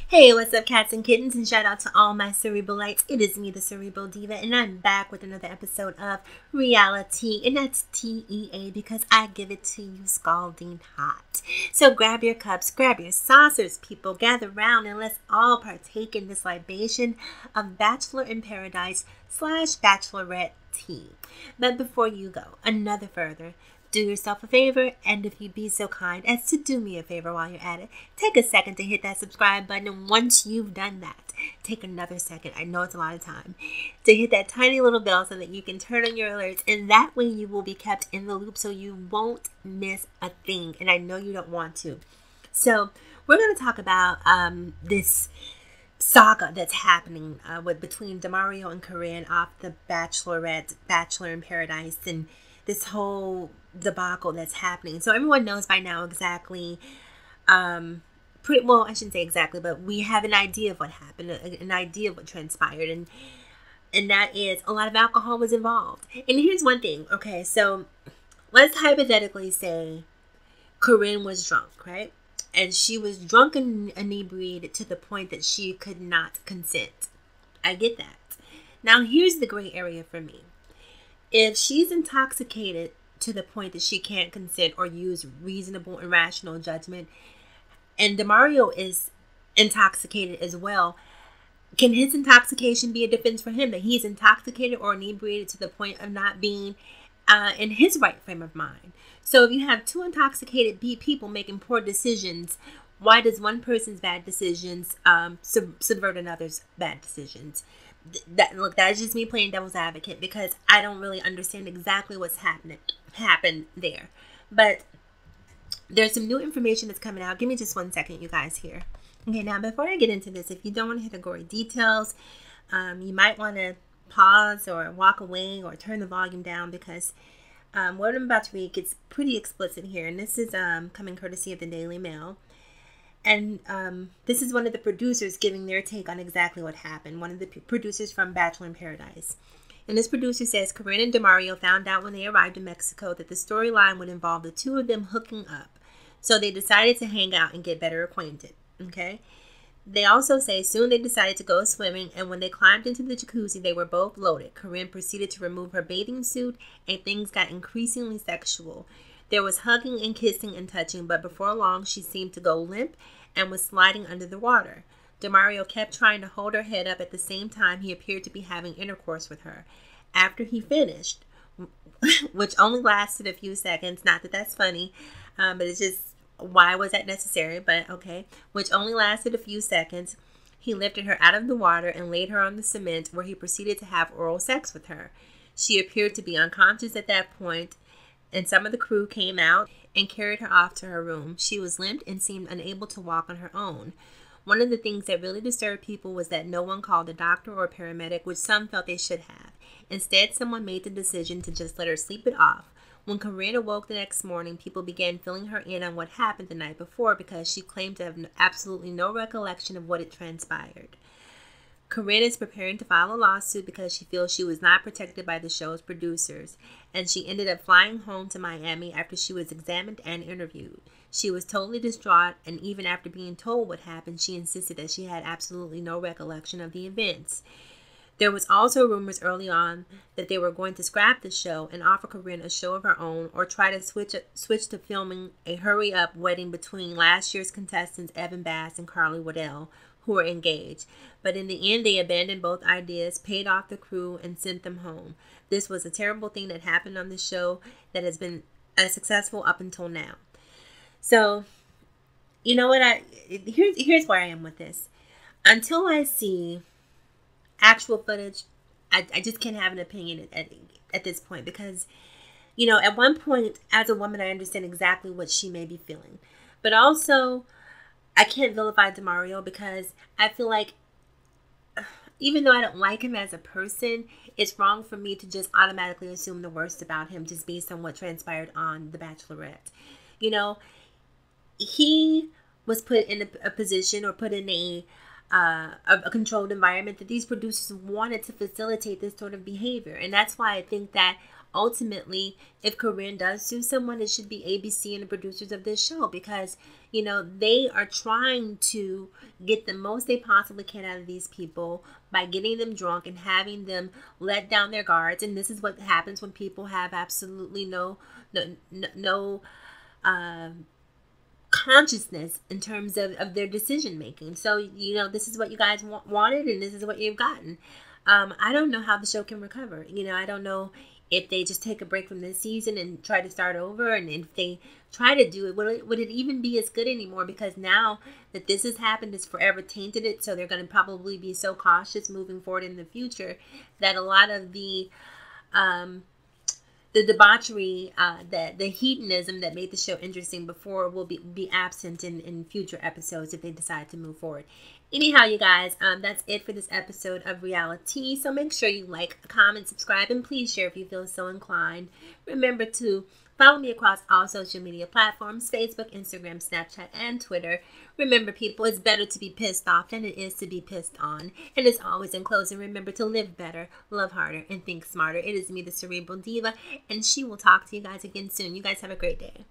Hey, what's up, cats and kittens, and shout out to all my Cerebralites. It is me, the Cerebral Diva, and I'm back with another episode of Reality, and that's TEA because I give it to you scalding hot. So grab your cups, grab your saucers, people, gather round, and let's all partake in this libation of Bachelor in Paradise / Bachelorette tea. But before you go, another further, do yourself a favor, and if you'd be so kind as to do me a favor while you're at it, take a second to hit that subscribe button, and once you've done that, take another second, I know it's a lot of time, to hit that tiny little bell so that you can turn on your alerts, and that way you will be kept in the loop so you won't miss a thing, and I know you don't want to. So, we're going to talk about this saga that's happening between Demario and Corinne off the Bachelorette, Bachelor in Paradise, and this whole debacle that's happening. So everyone knows by now exactly, I shouldn't say exactly, but we have an idea of what happened, an idea of what transpired, and that is a lot of alcohol was involved. And here's one thing, okay, so let's hypothetically say Corinne was drunk, right? And she was drunk and inebriated to the point that she could not consent. I get that. Now here's the gray area for me. If she's intoxicated to the point that she can't consent or use reasonable and rational judgment, and Demario is intoxicated as well, can his intoxication be a defense for him that he's intoxicated or inebriated to the point of not being in his right frame of mind? So if you have two intoxicated people making poor decisions, why does one person's bad decisions subvert another's bad decisions? That's just me playing devil's advocate because I don't really understand exactly what's happened there. But there's some new information that's coming out. Give me just 1 second, you guys, here. Okay, now before I get into this, if you don't want to hear the gory details, you might want to pause or walk away or turn the volume down because what I'm about to read gets pretty explicit here. And this is coming courtesy of the Daily Mail. And this is one of the producers giving their take on exactly what happened. One of the producers from Bachelor in Paradise. And this producer says, Corinne and Demario found out when they arrived in Mexico that the storyline would involve the two of them hooking up. So they decided to hang out and get better acquainted. Okay? They also say soon they decided to go swimming, and when they climbed into the jacuzzi, they were both loaded. Corinne proceeded to remove her bathing suit, and things got increasingly sexual. There was hugging and kissing and touching, but before long, she seemed to go limp and was sliding under the water. Demario kept trying to hold her head up at the same time he appeared to be having intercourse with her. After he finished, which only lasted a few seconds, not that that's funny, but it's just, why was that necessary? But okay, which only lasted a few seconds, he lifted her out of the water and laid her on the cement where he proceeded to have oral sex with her. She appeared to be unconscious at that point, and some of the crew came out and carried her off to her room. She was limp and seemed unable to walk on her own. One of the things that really disturbed people was that no one called a doctor or a paramedic, which some felt they should have. Instead, someone made the decision to just let her sleep it off. When Corinne awoke the next morning, people began filling her in on what happened the night before because she claimed to have absolutely no recollection of what had transpired. Corinne is preparing to file a lawsuit because she feels she was not protected by the show's producers, and she ended up flying home to Miami after she was examined and interviewed. She was totally distraught, and even after being told what happened, she insisted that she had absolutely no recollection of the events. There was also rumors early on that they were going to scrap the show and offer Corinne a show of her own or try to switch to filming a hurry-up wedding between last year's contestants Evan Bass and Carly Waddell, who were engaged. But in the end, they abandoned both ideas, paid off the crew, and sent them home. This was a terrible thing that happened on the show that has been successful up until now. So, you know what? Here's where I am with this. Until I see actual footage, I just can't have an opinion at this point because, you know, at one point, as a woman, I understand exactly what she may be feeling. But also, I can't vilify Demario because I feel like even though I don't like him as a person, it's wrong for me to just automatically assume the worst about him just based on what transpired on The Bachelorette. You know, he was put in a position or put in a controlled environment that these producers wanted to facilitate this sort of behavior. And that's why I think that ultimately, if Corinne does sue someone, it should be ABC and the producers of this show, because, you know, they are trying to get the most they possibly can out of these people by getting them drunk and having them let down their guards. And this is what happens when people have absolutely no consciousness in terms of their decision making. So, you know, this is what you guys wanted, and this is what you've gotten. I don't know how the show can recover. You know, I don't know if they just take a break from this season and try to start over, and if they try to do it, would it even be as good anymore? Because now that this has happened, it's forever tainted it. So they're going to probably be so cautious moving forward in the future that a lot of the debauchery, the hedonism that made the show interesting before will be absent in future episodes if they decide to move forward. Anyhow, you guys, that's it for this episode of Reality. So make sure you like, comment, subscribe, and please share if you feel so inclined. Remember to follow me across all social media platforms: Facebook, Instagram, Snapchat, and Twitter. Remember, people, it's better to be pissed off than it is to be pissed on. And as always, in closing, remember to live better, love harder, and think smarter. It is me, the Cerebral Diva, and she will talk to you guys again soon. You guys have a great day.